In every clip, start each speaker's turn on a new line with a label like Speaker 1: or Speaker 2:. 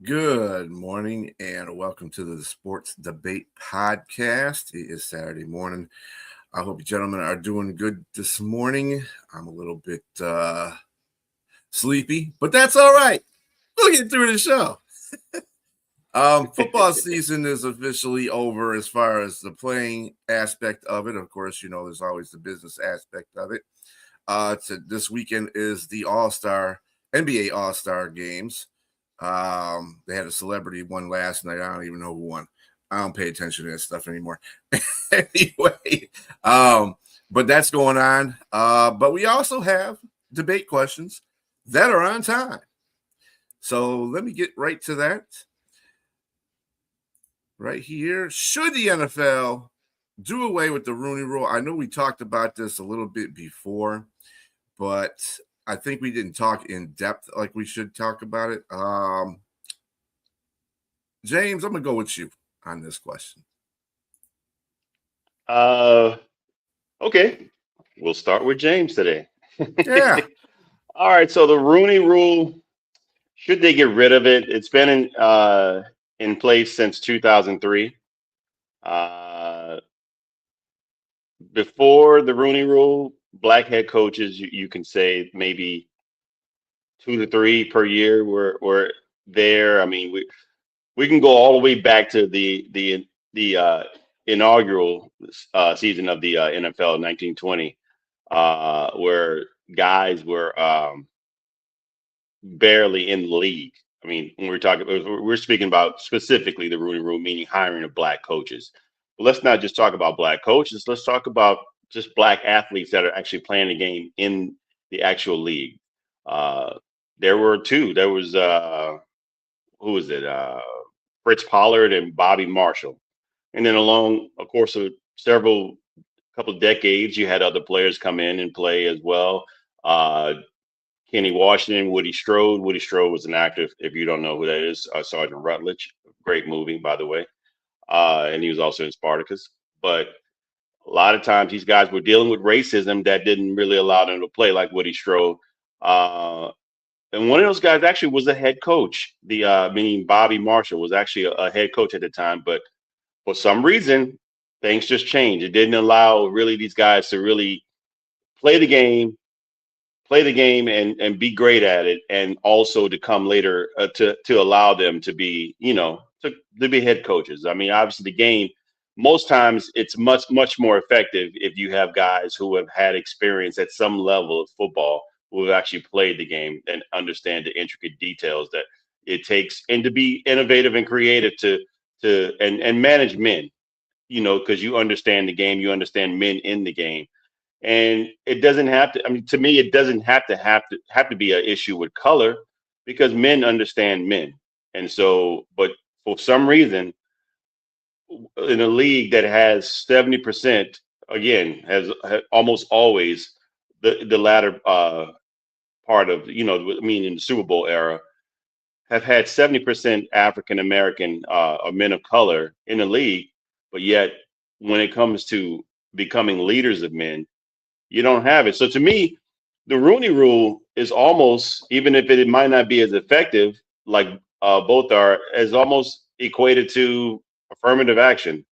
Speaker 1: Good morning and welcome to the Sports Debate Podcast. It is Saturday morning. I hope you gentlemen are doing good this morning. I'm a little bit sleepy, but that's all right. We'll get through the show. Football season is officially over as far as the playing aspect of it. Of course, you know, there's always the business aspect of it. This weekend is the NBA All-Star games. They had a celebrity one last night. I don't even know who won. I don't pay attention to that stuff anymore. Anyway, but that's going on. But we also have debate questions that are on time. So let me get right to that. Right here. Should the NFL do away with the Rooney Rule? I know we talked about this a little bit before, but I think we didn't talk in depth like we should talk about it. James, I'm going to go with you on this question.
Speaker 2: Okay. We'll start with James today.
Speaker 1: Yeah.
Speaker 2: All right. So the Rooney Rule, should they get rid of it? It's been in place since 2003. Before the Rooney Rule, black head coaches, you can say maybe 2 to 3 per year were there. I mean, we can go all the way back to the inaugural season of the NFL in 1920, where guys were barely in the league. I mean, when we're speaking about specifically the Rooney Rule, meaning hiring of black coaches. But let's not just talk about black coaches. Let's talk about just black athletes that are actually playing the game in the actual league. There were two. There was who was it? Fritz Pollard and Bobby Marshall. And then along a course of couple of decades, you had other players come in and play as well. Kenny Washington, Woody Strode. Woody Strode was an actor, if you don't know who that is, Sergeant Rutledge. Great movie, by the way. And he was also in Spartacus. But a lot of times these guys were dealing with racism that didn't really allow them to play, like Woody Strode. And one of those guys actually was a head coach. Meaning Bobby Marshall was actually a head coach at the time. But for some reason, things just changed. It didn't allow really these guys to really play the game and be great at it, and also to come later to allow them to be, to be head coaches. I mean, obviously the game, most times it's much more effective if you have guys who have had experience at some level of football, who have actually played the game and understand the intricate details that it takes, and to be innovative and creative and manage men, because you understand the game, you understand men in the game. And it doesn't have to, I mean, to me, it doesn't have to be an issue with color, because men understand men. And so, but for some reason, in a league that has 70%, again, has almost always the latter part of, in the Super Bowl era, have had 70% African American or men of color in the league. But yet, when it comes to becoming leaders of men, you don't have it. So to me, the Rooney Rule is almost, even if it might not be as effective, like both are, as almost equated to affirmative action,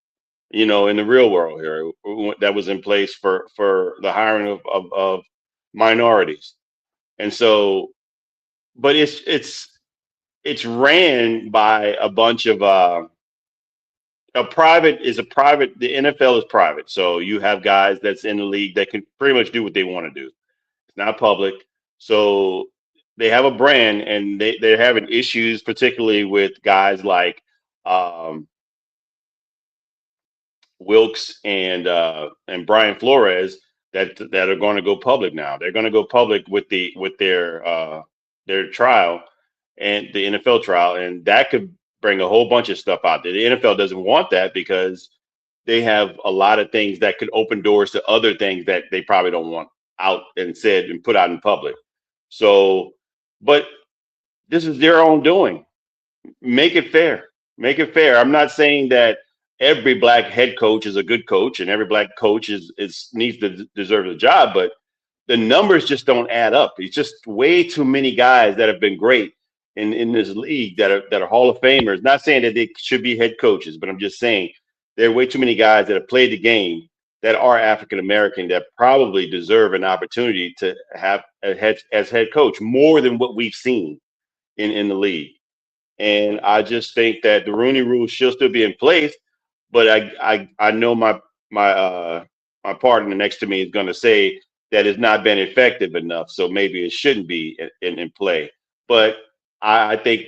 Speaker 2: in the real world here, that was in place for the hiring of minorities. And so, but it's ran by a bunch of the NFL is private. So you have guys that's in the league that can pretty much do what they want to do. It's not public. So they have a brand, and they're having issues, particularly with guys like Wilkes and Brian Flores that are going to go public now. They're going to go public with their trial, and the NFL trial, and that could bring a whole bunch of stuff out there. The NFL doesn't want that, because they have a lot of things that could open doors to other things that they probably don't want out and said and put out in public. So, but this is their own doing. Make it fair. Make it fair. I'm not saying that every black head coach is a good coach and every black coach needs to deserve the job, but the numbers just don't add up. It's just way too many guys that have been great in this league that are Hall of Famers. Not saying that they should be head coaches, but I'm just saying there are way too many guys that have played the game that are African American that probably deserve an opportunity to have as head coach more than what we've seen in the league. And I just think that the Rooney Rule should still be in place, but I know my partner next to me is going to say that it's not been effective enough, so maybe it shouldn't be in play. But I think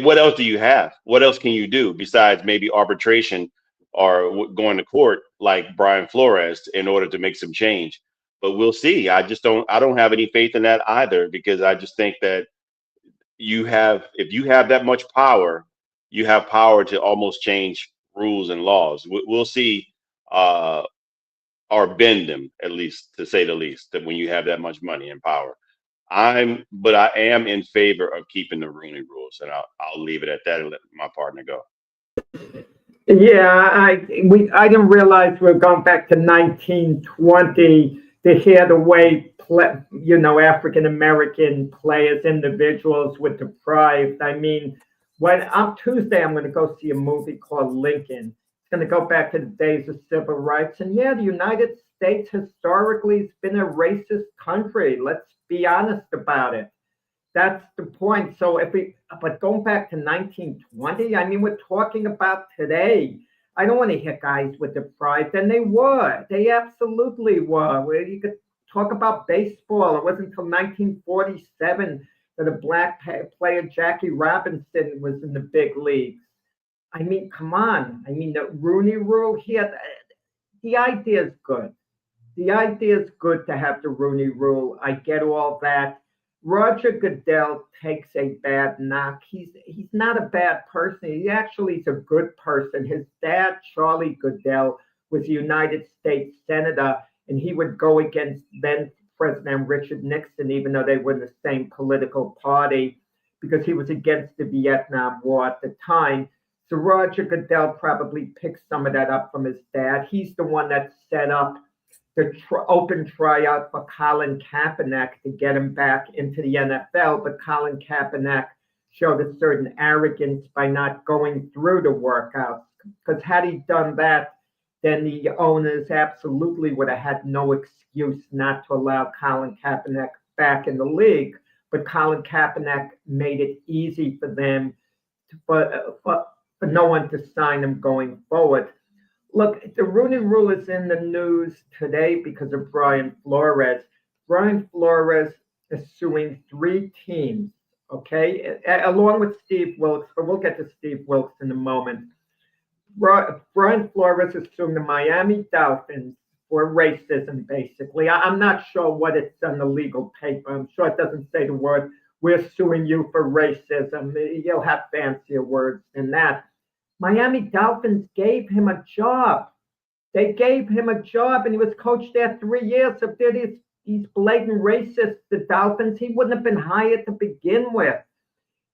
Speaker 2: what else do you have? What else can you do besides maybe arbitration or going to court like Brian Flores in order to make some change? But we'll see. I don't have any faith in that either, because I just think that if you have that much power, you have power to almost change rules and laws. We'll see, or bend them, at least, to say the least, that when you have that much money and power. But I am in favor of keeping the Rooney rules, and I'll leave it at that and let my partner go.
Speaker 3: Yeah, I didn't realize we're going back to 1920 to hear the way African American players, individuals were deprived. I mean, on Tuesday I'm going to go see a movie called Lincoln. It's going to go back to the days of civil rights, and yeah, the United States historically has been a racist country. Let's be honest about it. That's the point. So but going back to 1920, I mean, we're talking about today. I don't want to hear guys were deprived, and they were. They absolutely were. Where you could talk about baseball. It wasn't until 1947 that a black player, Jackie Robinson, was in the big leagues. I mean, come on. I mean, the Rooney Rule here, the idea is good. The idea is good to have the Rooney Rule. I get all that. Roger Goodell takes a bad knock. He's not a bad person. He actually is a good person. His dad, Charlie Goodell, was a United States Senator, and he would go against then President Richard Nixon, even though they were in the same political party, because he was against the Vietnam War at the time. So Roger Goodell probably picked some of that up from his dad. He's the one that set up the open tryout for Colin Kaepernick to get him back into the NFL, but Colin Kaepernick showed a certain arrogance by not going through the workouts, because had he done that, then the owners absolutely would have had no excuse not to allow Colin Kaepernick back in the league. But Colin Kaepernick made it easy for them for no one to sign him going forward. Look, the Rooney Rule is in the news today because of Brian Flores. Brian Flores is suing 3 teams, okay, along with Steve Wilkes, but we'll get to Steve Wilkes in a moment. Brian Flores is suing the Miami Dolphins for racism, basically. I'm not sure what it's on the legal paper. I'm sure it doesn't say the word, we're suing you for racism. You'll have fancier words than that. Miami Dolphins gave him a job. They gave him a job, and he was coached there 3 years. If they're these blatant racists, the Dolphins, he wouldn't have been hired to begin with.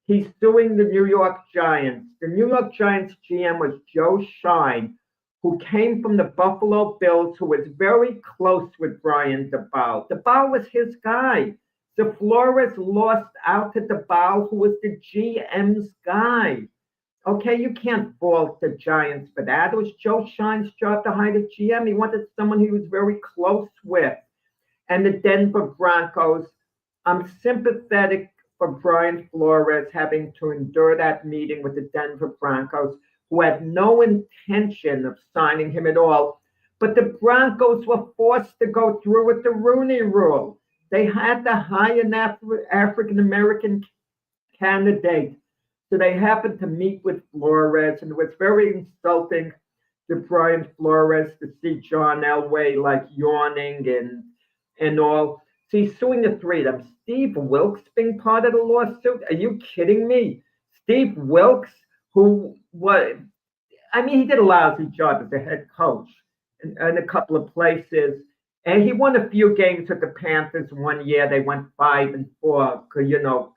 Speaker 3: He's suing the New York Giants. The New York Giants GM was Joe Shine, who came from the Buffalo Bills, who was very close with Brian Daboll. Daboll was his guy. So Flores lost out to Daboll, who was the GM's guy. Okay, you can't fault the Giants for that. It was Joe Shine's job to hire the GM. He wanted someone he was very close with. And the Denver Broncos, I'm sympathetic for Brian Flores having to endure that meeting with the Denver Broncos, who had no intention of signing him at all. But the Broncos were forced to go through with the Rooney Rule. They had to hire an African-American candidate. So they happened to meet with Flores, and it was very insulting to Brian Flores to see John Elway like yawning and all. So he's suing the 3 of them. Steve Wilkes being part of the lawsuit? Are you kidding me? Steve Wilkes, he did a lousy job as a head coach in a couple of places. And he won a few games with the Panthers 1 year. They went 5-4, because,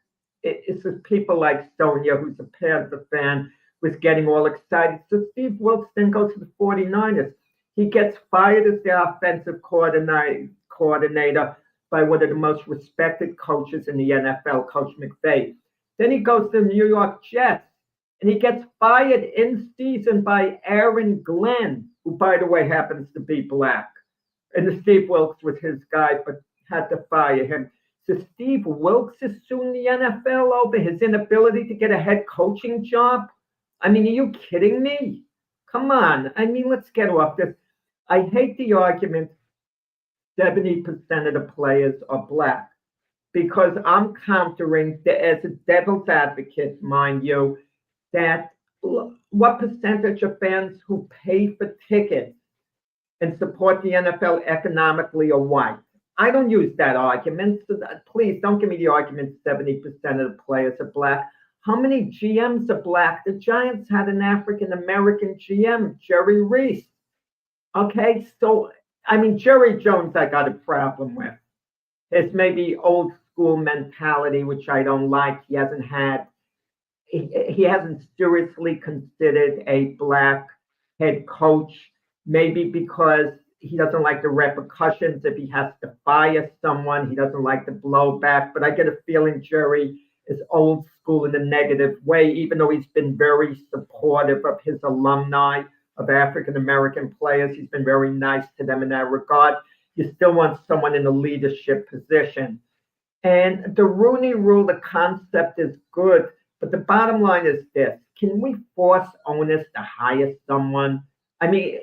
Speaker 3: it's just people like Sonia, who's a Panther fan, was getting all excited. So Steve Wilkes then goes to the 49ers. He gets fired as the offensive coordinator by one of the most respected coaches in the NFL, Coach McVay. Then he goes to the New York Jets, and he gets fired in season by Aaron Glenn, who, by the way, happens to be black. And Steve Wilkes was his guy, but had to fire him. So Steve Wilkes is suing the NFL over his inability to get a head coaching job? I mean, are you kidding me? Come on. I mean, let's get off this. I hate the argument 70% of the players are black, because I'm countering, as a devil's advocate, mind you, that what percentage of fans who pay for tickets and support the NFL economically are white? I don't use that argument, so please don't give me the argument 70% of the players are black. How many GMs are black? The Giants had an African-American GM, Jerry Reese. Okay, so, I mean, Jerry Jones I got a problem with. His maybe old school mentality, which I don't like. He hasn't seriously considered a black head coach, maybe because he doesn't like the repercussions if he has to fire someone. He doesn't like the blowback, but I get a feeling Jerry is old school in a negative way, even though he's been very supportive of his alumni, of African-American players. He's been very nice to them in that regard. You still want someone in a leadership position. And the Rooney Rule, the concept is good, but the bottom line is this. Can we force owners to hire someone? I mean,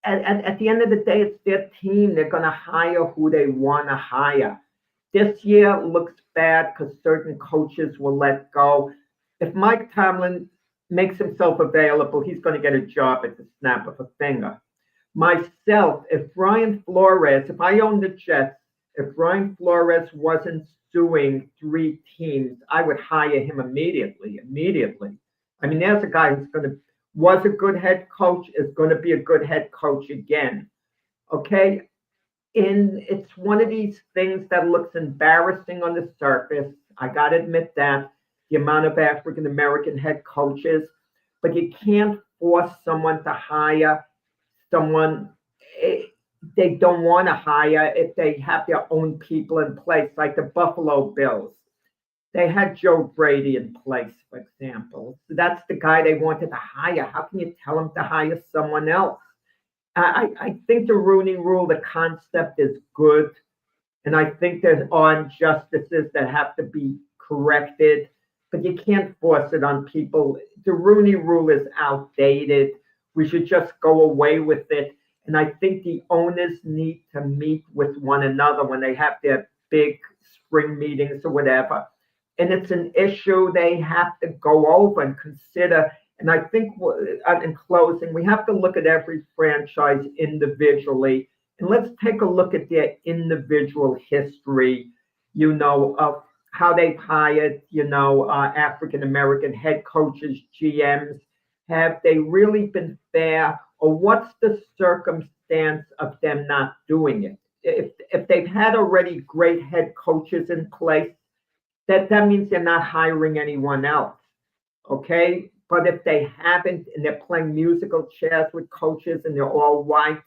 Speaker 3: at the end of the day, it's their team. They're going to hire who they want to hire. This year looks bad because certain coaches will let go. If Mike Tomlin makes himself available, he's going to get a job at the snap of a finger. Myself, if Brian Flores, if I owned the Jets, if Brian Flores wasn't suing 3 teams, I would hire him immediately. I mean, there's a guy who's was a good head coach, is going to be a good head coach again. Okay? And it's one of these things that looks embarrassing on the surface. I got to admit that, the amount of African-American head coaches, but you can't force someone to hire someone they don't want to hire if they have their own people in place, like the Buffalo Bills. They had Joe Brady in place, for example. So that's the guy they wanted to hire. How can you tell them to hire someone else? I think the Rooney Rule, the concept is good. And I think there's injustices that have to be corrected, but you can't force it on people. The Rooney Rule is outdated. We should just go away with it. And I think the owners need to meet with one another when they have their big spring meetings or whatever. And it's an issue they have to go over and consider. And I think in closing, we have to look at every franchise individually. And let's take a look at their individual history, of how they've hired, African-American head coaches, GMs. Have they really been fair? Or what's the circumstance of them not doing it? If they've had already great head coaches in place, that means they're not hiring anyone else, okay? But if they haven't and they're playing musical chairs with coaches and they're all white,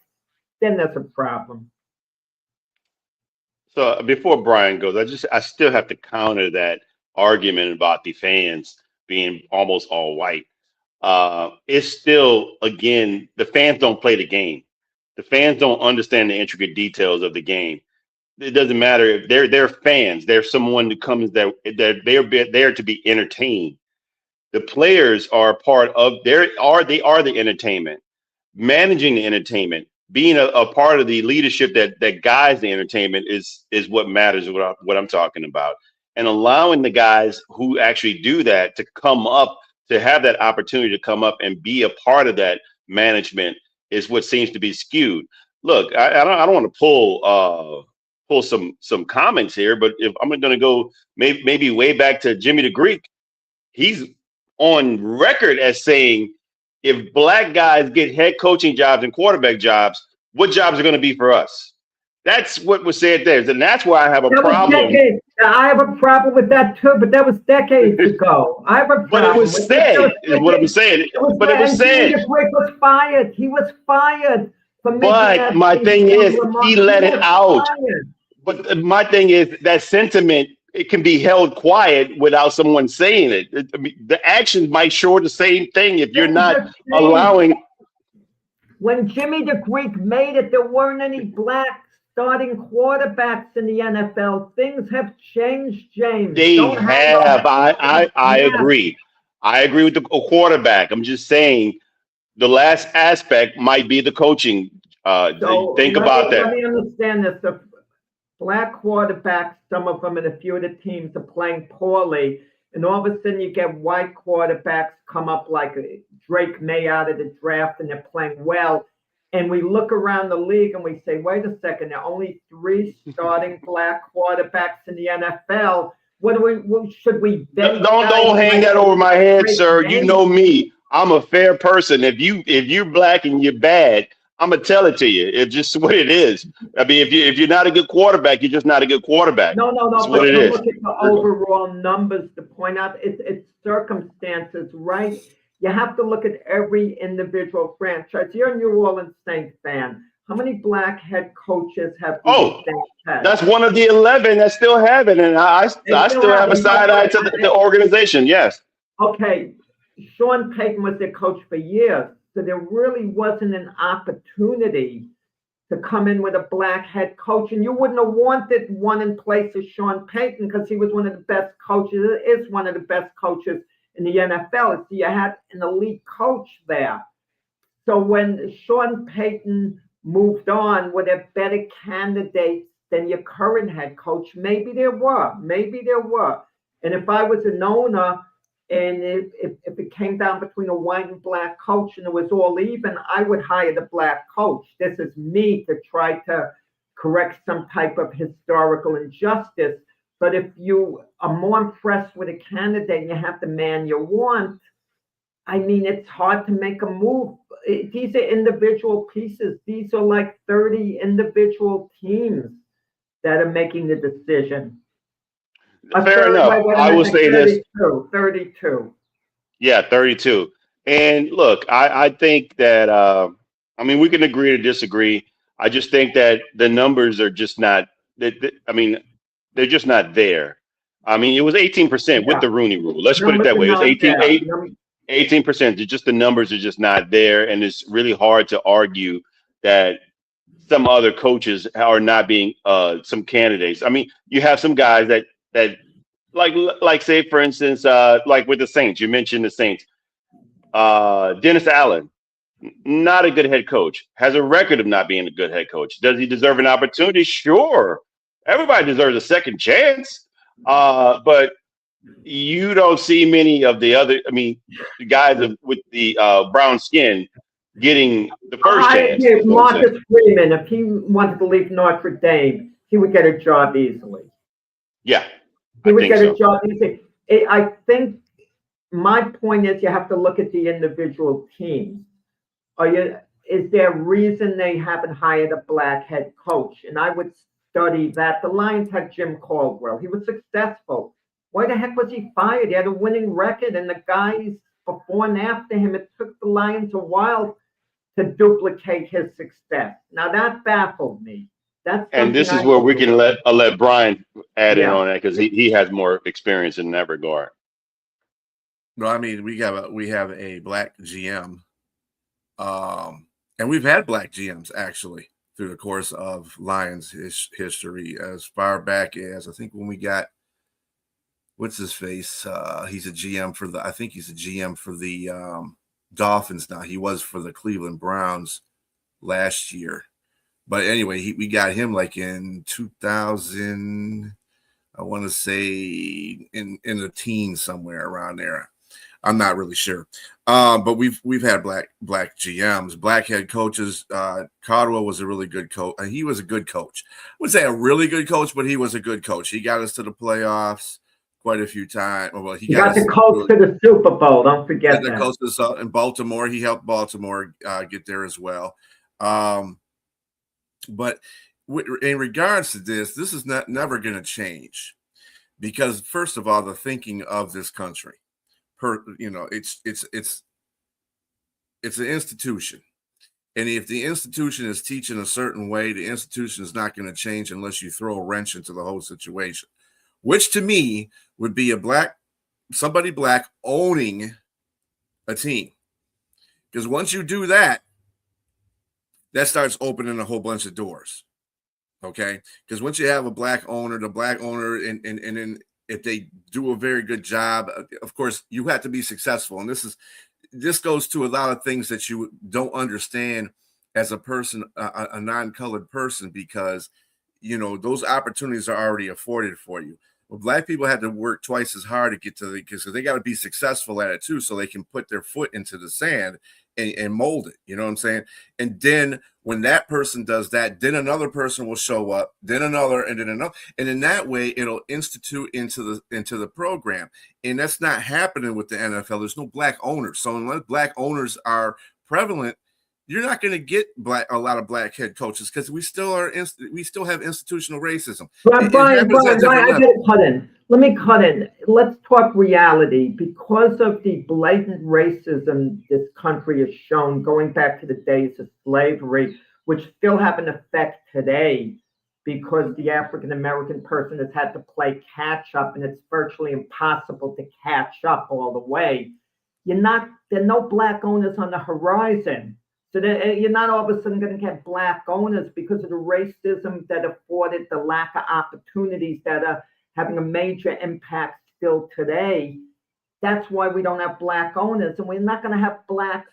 Speaker 3: then there's a problem.
Speaker 2: So before Brian goes, I still have to counter that argument about the fans being almost all white. It's still, again, the fans don't play the game. The fans don't understand the intricate details of the game. It doesn't matter if they're fans. They're someone who comes that they're there to be entertained. The players are part of they are the entertainment, managing the entertainment, being a part of the leadership that guides the entertainment is what matters. What I'm talking about, and allowing the guys who actually do that to come up, to have that opportunity to come up and be a part of that management is what seems to be skewed. Look, I don't want to pull some comments here, but if I'm going to go maybe way back to Jimmy the Greek, he's on record as saying, if black guys get head coaching jobs and quarterback jobs, what jobs are going to be for us? That's what was said there. And that's why I have a problem.
Speaker 3: I have a problem with that too, but that was decades ago. I have a problem.
Speaker 2: But it was said, is what I'm saying. But it was said.
Speaker 3: He was fired. He was fired.
Speaker 2: But my thing is, he let it out. But my thing is, that sentiment it can be held quiet without someone saying it. I mean, the actions might show the same thing if you're not allowing.
Speaker 3: When Jimmy the Greek made it, there weren't any black starting quarterbacks in the NFL. Things have changed, James.
Speaker 2: They
Speaker 3: Don't
Speaker 2: have. I agree. I agree with the quarterback. I'm just saying the last aspect might be the coaching. Think about that.
Speaker 3: Let me understand this. The black quarterbacks, some of them in a few of the teams are playing poorly, and all of a sudden you get white quarterbacks come up like Drake May out of the draft, and they're playing well. And we look around the league and we say, wait a second, there are only 3 starting black quarterbacks in the NFL. Should we then
Speaker 2: don't hang that over my head, sir. You know me. I'm a fair person. If you're black and you're bad, I'm gonna tell it to you. It's just what it is. I mean, if you're not a good quarterback, you're just not a good quarterback.
Speaker 3: No.
Speaker 2: That's
Speaker 3: But
Speaker 2: what it is.
Speaker 3: look at the overall numbers to point out it's circumstances, right? You have to look at every individual franchise. You're a New Orleans Saints fan. How many black head coaches have the Saints had?
Speaker 2: That's one of the 11 that still have it, and I still have a side eye to the organization. Yes.
Speaker 3: Okay, Sean Payton was their coach for years, so there really wasn't an opportunity to come in with a black head coach, and you wouldn't have wanted one in place of Sean Payton because he was one of the best coaches. Is one of the best coaches in the NFL. So you had an elite coach there. So when Sean Payton moved on, were there better candidates than your current head coach? Maybe there were. And if I was an owner and if it came down between a white and black coach and it was all even, I would hire the black coach. This is me to try to correct some type of historical injustice. But if you are more impressed with a candidate and you have the man you want, I mean, it's hard to make a move. These are individual pieces. These are like 30 individual teams that are making the decision.
Speaker 2: Fair enough. I will say
Speaker 3: 32.
Speaker 2: Yeah, 32. And look, I think that, I mean, we can agree to disagree. I just think that the numbers are just not, I mean, they're just not there. I mean, it was 18% with the Rooney Rule. Let's put it that way. It was 18%. Just the numbers are just not there. And it's really hard to argue that some other coaches are not being some candidates. I mean, you have some guys that like say, for instance, like with the Saints, you mentioned the Saints. Dennis Allen, not a good head coach, has a record of not being a good head coach. Does he deserve an opportunity? Sure. Everybody deserves a second chance. But you don't see many of the other, I mean, the guys with the brown skin getting the first chance.
Speaker 3: Marcus Freeman, if he wanted to leave Notre Dame, he would get a job easily.
Speaker 2: Yeah.
Speaker 3: He would get a job easily. I think my point is you have to look at the individual teams. Is there a reason they haven't hired a black head coach? And I would study that. The Lions had Jim Caldwell. He was successful. Why the heck was he fired? He had a winning record, and the guys before and after him, it took the Lions a while to duplicate his success. Now that baffled me.
Speaker 2: And this is where we can let Brian add in on that because he has more experience in that regard.
Speaker 1: Well, I mean, we have a black GM, and we've had black GMs actually through the course of Lions history as far back as I think when we got what's his face. He's a GM for the Dolphins now. He was for the Cleveland Browns last year. But anyway, we got him like in 2000, I want to say in the teens somewhere around there. I'm not really sure. But we've had black GMs, black head coaches. Caldwell was a really good coach. He was a good coach. I wouldn't say a really good coach, but he was a good coach. He got us to the playoffs quite a few times. Well, he got
Speaker 3: the coach to the Super Bowl. Don't forget that.
Speaker 1: The coach in Baltimore. He helped Baltimore get there as well. But in regards to this is never going to change because, first of all, the thinking of this country, it's an institution. And if the institution is teaching a certain way, the institution is not going to change unless you throw a wrench into the whole situation. which to me would be somebody black owning a team. Because once you do that, that starts opening a whole bunch of doors. Okay. Because once you have the black owner, and then if they do a very good job, of course, you have to be successful. And this goes to a lot of things that you don't understand as a person, a non-colored person, because, those opportunities are already afforded for you. Well, black people have to work twice as hard to get to because they got to be successful at it too, so they can put their foot into the sand and mold it. You know what I'm saying? And then when that person does that, then another person will show up, then another, and then another, and in that way, it'll institute into the program. And that's not happening with the NFL. There's no black owners, so unless black owners are prevalent, you're not going to get a lot of black head coaches because we still have institutional racism.
Speaker 3: Brian, I get cut in. Let me cut in. Let's talk reality. Because of the blatant racism this country has shown going back to the days of slavery, which still have an effect today because the African American person has had to play catch up, and it's virtually impossible to catch up all the way. There are no black owners on the horizon. So you're not all of a sudden going to get black owners because of the racism that afforded the lack of opportunities that are having a major impact still today. That's why we don't have black owners, and we're not going to have black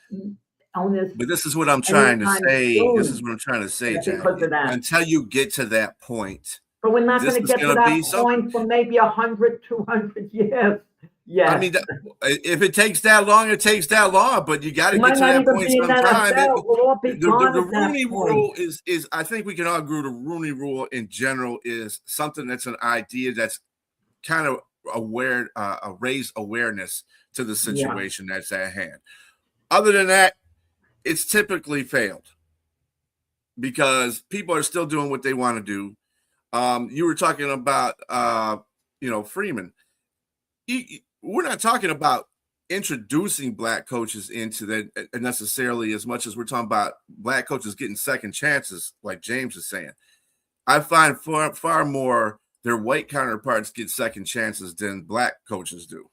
Speaker 3: owners.
Speaker 1: But this is what I'm trying to say. This is what I'm trying to say, Jackie.
Speaker 3: Because of that.
Speaker 1: Until you get to that point.
Speaker 3: But we're not going to get to that point for maybe 100, 200 years. Yeah.
Speaker 1: I mean, if it takes that long, it takes that long, but you got to get to that point sometime. The Rooney Rule is, I think we can all agree, the Rooney Rule in general is something that's an idea that's kind of raise awareness to the situation that's at hand. Other than that, it's typically failed because people are still doing what they want to do. You were talking about, Freeman. We're not talking about introducing black coaches into that necessarily as much as we're talking about black coaches getting second chances, like James is saying. I find far more their white counterparts get second chances than black coaches do.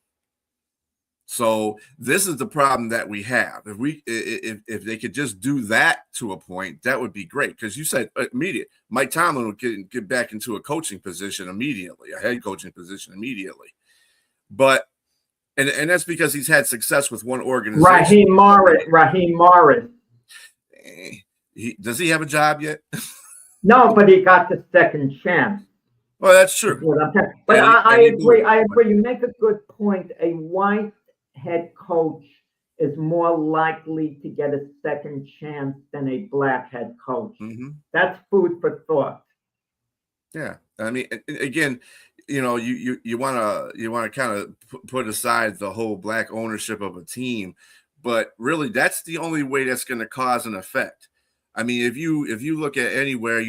Speaker 1: So this is the problem that we have. If they could just do that to a point, that would be great. Because you said immediate. Mike Tomlin would get back into a coaching position immediately, a head coaching position immediately. But and that's because he's had success with one organization.
Speaker 3: Raheem Morris.
Speaker 1: Does he have a job yet?
Speaker 3: No, but he got the second chance.
Speaker 1: Well, that's true.
Speaker 3: But I agree. You make a good point. A white head coach is more likely to get a second chance than a black head coach. Mm-hmm. That's food for thought.
Speaker 1: Yeah, I mean, again, you want to kind of put aside the whole black ownership of a team, but really that's the only way that's going to cause an effect. I mean, if you look at anywhere,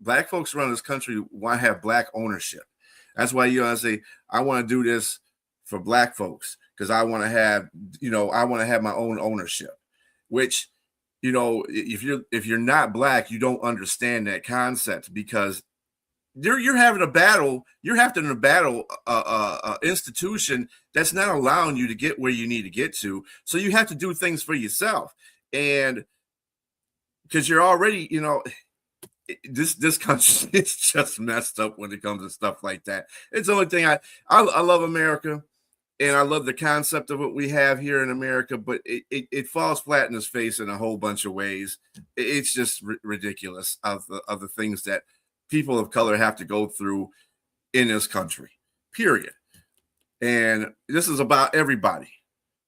Speaker 1: black folks around this country want to have black ownership. That's why say I want to do this for black folks because I want to have my own ownership, which if you're not black, you don't understand that concept because you're having a battle. You're having to battle institution that's not allowing you to get where you need to get to. So you have to do things for yourself, and because you're already, this country is just messed up when it comes to stuff like that. It's the only thing I love America. And I love the concept of what we have here in America, but it falls flat in its face in a whole bunch of ways. It's just ridiculous of the things that people of color have to go through in this country, period. And this is about everybody.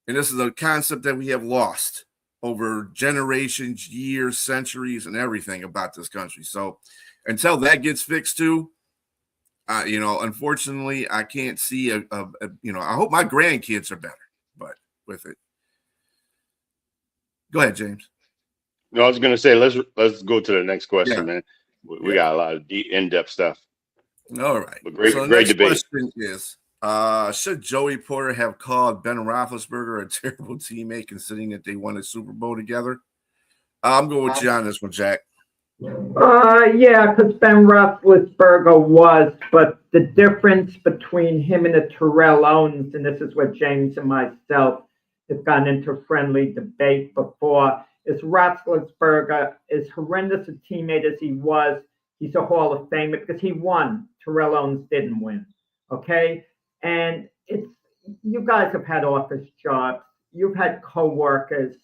Speaker 1: And this is a concept that we have lost over generations, years, centuries, and everything about this country. So until that gets fixed too, unfortunately, I can't see I hope my grandkids are better, but with it. Go ahead, James.
Speaker 2: No, I was going to say, let's go to the next question, man. We got a lot of in-depth stuff.
Speaker 1: All right.
Speaker 2: But great debate.
Speaker 1: Question is, should Joey Porter have called Ben Roethlisberger a terrible teammate considering that they won a Super Bowl together? I'm going with you on this one, Jack.
Speaker 3: Yeah, because Ben Roethlisberger was, but the difference between him and the Terrell Owens, and this is what James and myself have gotten into friendly debate before, is Roethlisberger, as horrendous a teammate as he was, he's a Hall of Famer because he won. Terrell Owens didn't win. Okay? And it's you guys have had office jobs, you've had coworkers,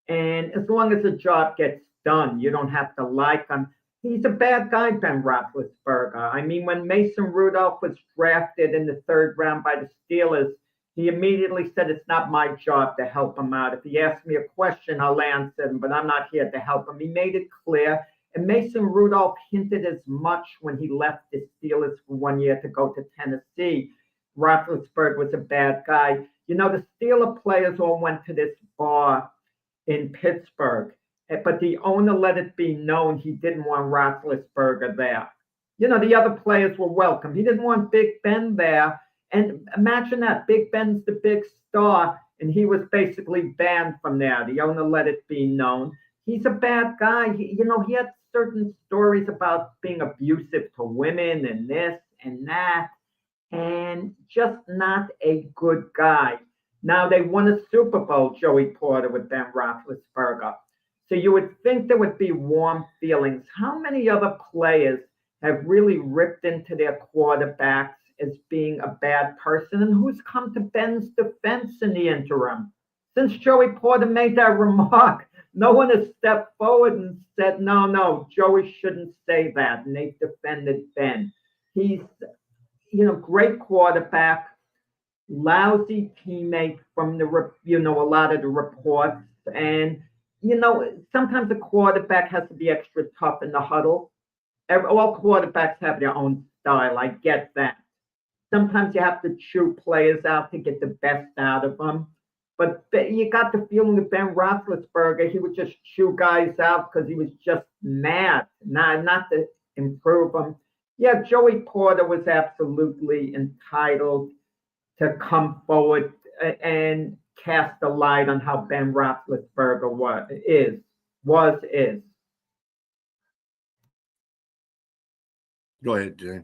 Speaker 3: and as long as the job gets done, you don't have to like him. He's a bad guy, Ben Roethlisberger. I mean, when Mason Rudolph was drafted in the third round by the Steelers, he immediately said, "It's not my job to help him out. If he asks me a question, I'll answer him, but I'm not here to help him." He made it clear. And Mason Rudolph hinted as much when he left the Steelers for 1 year to go to Tennessee. Roethlisberger was a bad guy. You know, the Steeler players all went to this bar in Pittsburgh, but the owner let it be known he didn't want Roethlisberger there. You know, the other players were welcome. He didn't want Big Ben there. And imagine that Big Ben's the big star, and he was basically banned from there. The owner let it be known. He's a bad guy. He had certain stories about being abusive to women and this and that, and just not a good guy. Now they won a Super Bowl, Joey Porter with Ben Roethlisberger. So you would think there would be warm feelings. How many other players have really ripped into their quarterbacks as being a bad person? And who's come to Ben's defense in the interim? Since Joey Porter made that remark, no one has stepped forward and said, no, Joey shouldn't say that. And they've defended Ben. He's, great quarterback, lousy teammate from a lot of the reports. And, sometimes a quarterback has to be extra tough in the huddle. All quarterbacks have their own style. I get that. Sometimes you have to chew players out to get the best out of them. But you got the feeling with Ben Roethlisberger, he would just chew guys out because he was just mad, not to improve them. Yeah, Joey Porter was absolutely entitled to come forward and cast a light on how Ben Roethlisberger is.
Speaker 1: Go ahead, Jay.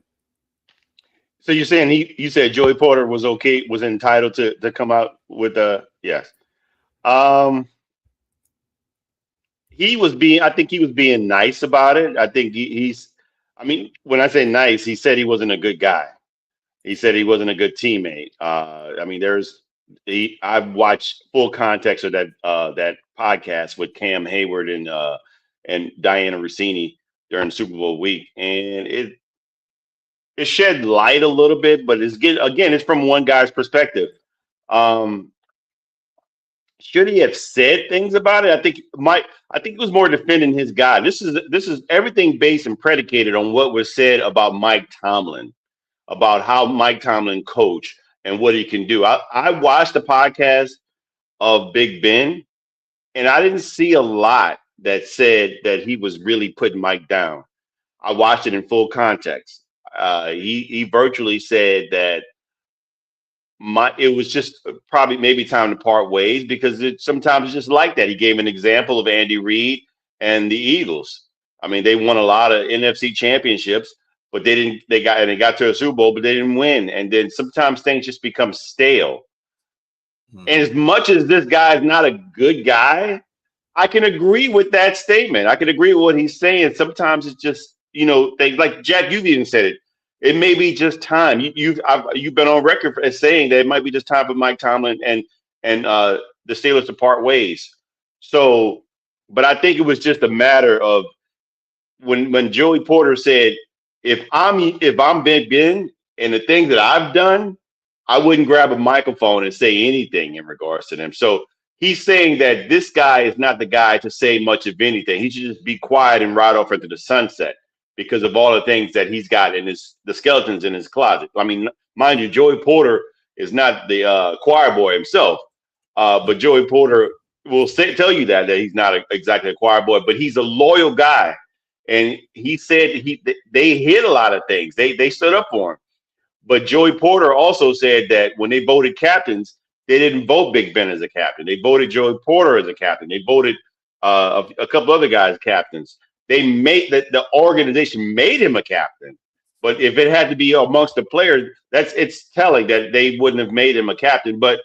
Speaker 2: So you're saying you said Joey Porter was entitled to come out with yes. I think he was being nice about it. I think when I say nice, he said he wasn't a good guy. He said he wasn't a good teammate. I've watched full context of that podcast with Cam Hayward and Dianna Russini during Super Bowl week, and it shed light a little bit, but it's from one guy's perspective. Should he have said things about it? I think it was more defending his guy. This is everything based and predicated on what was said about Mike Tomlin, about how Mike Tomlin coached and what he can do. I watched the podcast of Big Ben, and I didn't see a lot that said that he was really putting Mike down. I watched it in full context. He virtually said that it was just probably maybe time to part ways because sometimes it's just like that. He gave an example of Andy Reid and the Eagles. I mean, they won a lot of NFC championships, but they got to a Super Bowl, but they didn't win. And then sometimes things just become stale. And as much as this guy is not a good guy, I can agree with that statement. I can agree with what he's saying. Sometimes it's just, things like Jack, you've even said it. It may be just time. You've been on record as saying that it might be just time for Mike Tomlin and the Steelers to part ways. So, but I think it was just a matter of when Joey Porter said, if I'm Big Ben and the things that I've done, I wouldn't grab a microphone and say anything in regards to them. So he's saying that this guy is not the guy to say much of anything. He should just be quiet and ride off into the sunset, because of all the things that he's got in the skeletons in his closet. I mean, mind you, Joey Porter is not the choir boy himself, but Joey Porter will tell you that he's not exactly a choir boy, but he's a loyal guy. And he said they hid a lot of things. They stood up for him. But Joey Porter also said that when they voted captains, they didn't vote Big Ben as a captain. They voted Joey Porter as a captain. They voted a couple other guys captains. the organization made him a captain. But if it had to be amongst the players, it's telling that they wouldn't have made him a captain. But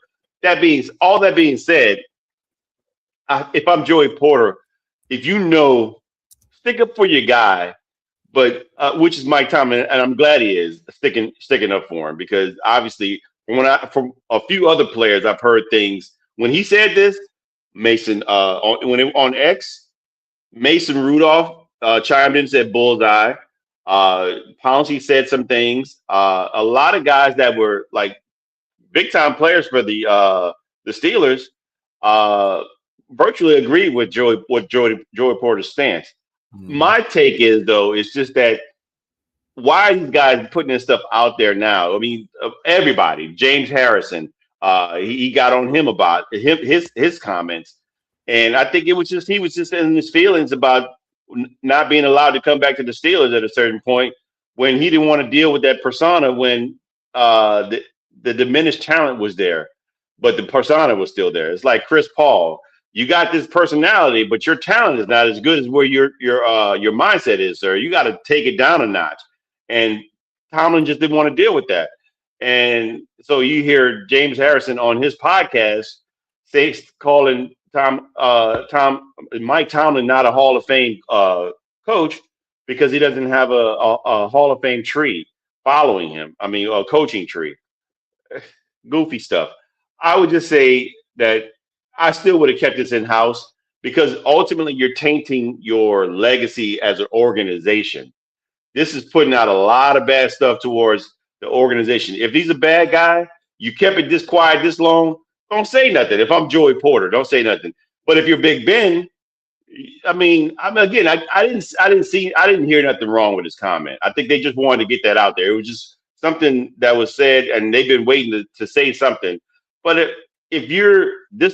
Speaker 2: all that being said, if I'm Joey Porter, if stick up for your guy, but which is Mike Tomlin, and I'm glad he is sticking up for him, because obviously from a few other players I've heard things when he said this. Mason on X, Mason Rudolph chimed in and said bullseye. Pouncey said some things. A lot of guys that were like big time players for the Steelers virtually agreed with Joey Porter's stance. My take is, though, it's just that why are these guys putting this stuff out there now? I mean, everybody, James Harrison, he got on him about his comments, and I think he was just in his feelings about not being allowed to come back to the Steelers at a certain point when he didn't want to deal with that persona when the diminished talent was there, but the persona was still there. It's like Chris Paul. You got this personality, but your talent is not as good as where your mindset is, sir. You got to take it down a notch. And Tomlin just didn't want to deal with that. And so you hear James Harrison on his podcast calling Mike Tomlin not a Hall of Fame coach because he doesn't have a Hall of Fame tree following him. I mean, a coaching tree. Goofy stuff. I would just say that I still would have kept this in-house because ultimately you're tainting your legacy as an organization. This is putting out a lot of bad stuff towards the organization. If he's a bad guy, you kept it this quiet this long, don't say nothing. If I'm Joey Porter, don't say nothing. But if you're Big Ben, I didn't hear nothing wrong with his comment. I think they just wanted to get that out there. It was just something that was said, and they've been waiting to say something. But if you're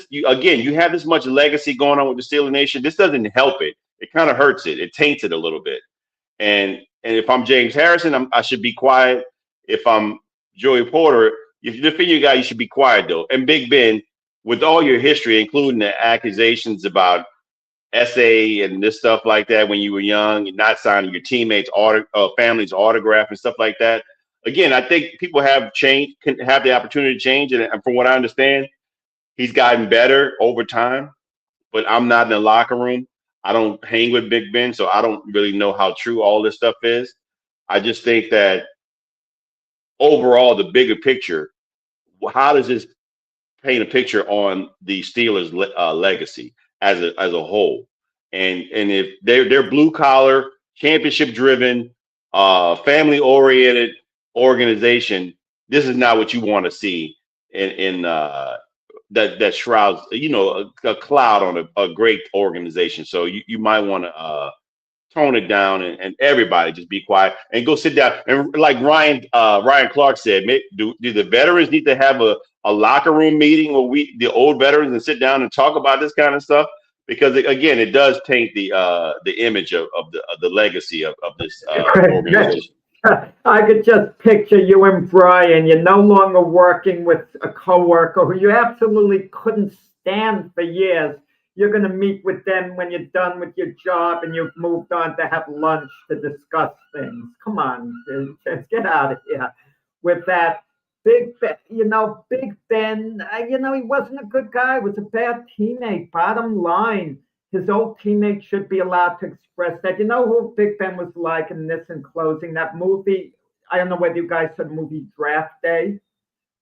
Speaker 2: you have this much legacy going on with the Steeler Nation, this doesn't help it. It kind of hurts it. It taints it a little bit. And if I'm James Harrison, I should be quiet. If I'm Joey Porter, if you defend your guy, you should be quiet, though. And Big Ben, with all your history, including the accusations about SA and this stuff like that when you were young and not signing your teammates' family's autograph and stuff like that. Again, I think people can have the opportunity to change. And from what I understand, he's gotten better over time. But I'm not in the locker room. I don't hang with Big Ben, so I don't really know how true all this stuff is. I just think that overall, the bigger picture, how does this paint a picture on the Steelers' legacy as a whole? And if they're blue collar, championship driven, family oriented organization, this is not what you want to see in that shrouds, a cloud on a great organization. So you might want to tone it down and everybody just be quiet and go sit down. And like Ryan Clark said, do the veterans need to have a locker room meeting where the old veterans and sit down and talk about this kind of stuff? Because again, it does taint the image of the legacy of this organization.
Speaker 3: I could just picture you and Brian. You're no longer working with a coworker who you absolutely couldn't stand for years. You're going to meet with them when you're done with your job and you've moved on to have lunch to discuss things. Come on, just get out of here with that. Big Ben, Big Ben, he wasn't a good guy. He was a bad teammate. Bottom line, his old teammates should be allowed to express that. You know who Big Ben was like in closing? That movie, I don't know whether you guys saw the movie Draft Day.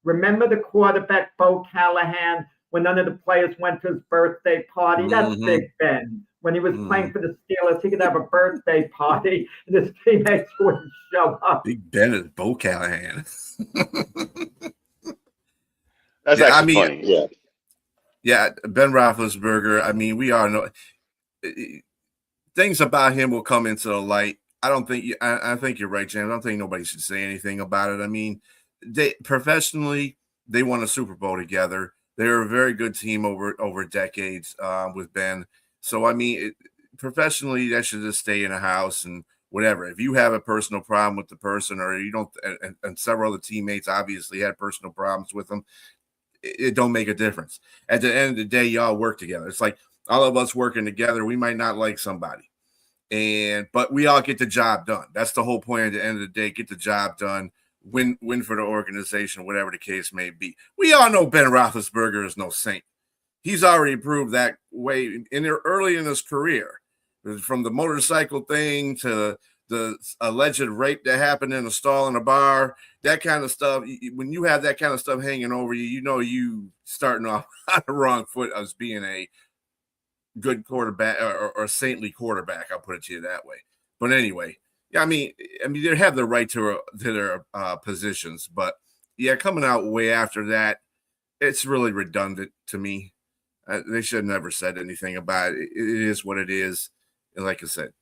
Speaker 3: Remember the quarterback, Bo Callahan, when none of the players went to his birthday party? That's Big Ben. When he was playing for the Steelers, he could have a birthday party and his teammates wouldn't show up.
Speaker 1: Big Ben is Bo Callahan.
Speaker 2: That's actually funny. Yeah.
Speaker 1: Yeah, Ben Roethlisberger. I mean, we all know things about him will come into the light. I think you're right, James. I don't think nobody should say anything about it. I mean, professionally, they won a Super Bowl together. They're a very good team over decades with Ben. So, I mean, professionally, that should just stay in a house and whatever. If you have a personal problem with the person or you don't, and several other teammates obviously had personal problems with them, it don't make a difference. At the end of the day, y'all work together. It's like all of us working together. We might not like somebody. But we all get the job done. That's the whole point at the end of the day. Get the job done. Win for the organization, whatever the case may be. We all know Ben Roethlisberger is no saint. He's already proved that way early in his career, from the motorcycle thing to the alleged rape that happened in a stall in a bar, that kind of stuff. When you have that kind of stuff hanging over you, you know you starting off on the wrong foot as being a good quarterback or saintly quarterback. I'll put it to you that way. But anyway, yeah, I mean, they have the right to their positions, but yeah, coming out way after that, it's really redundant to me. They should have never said anything about it. It is what it is. And like I said,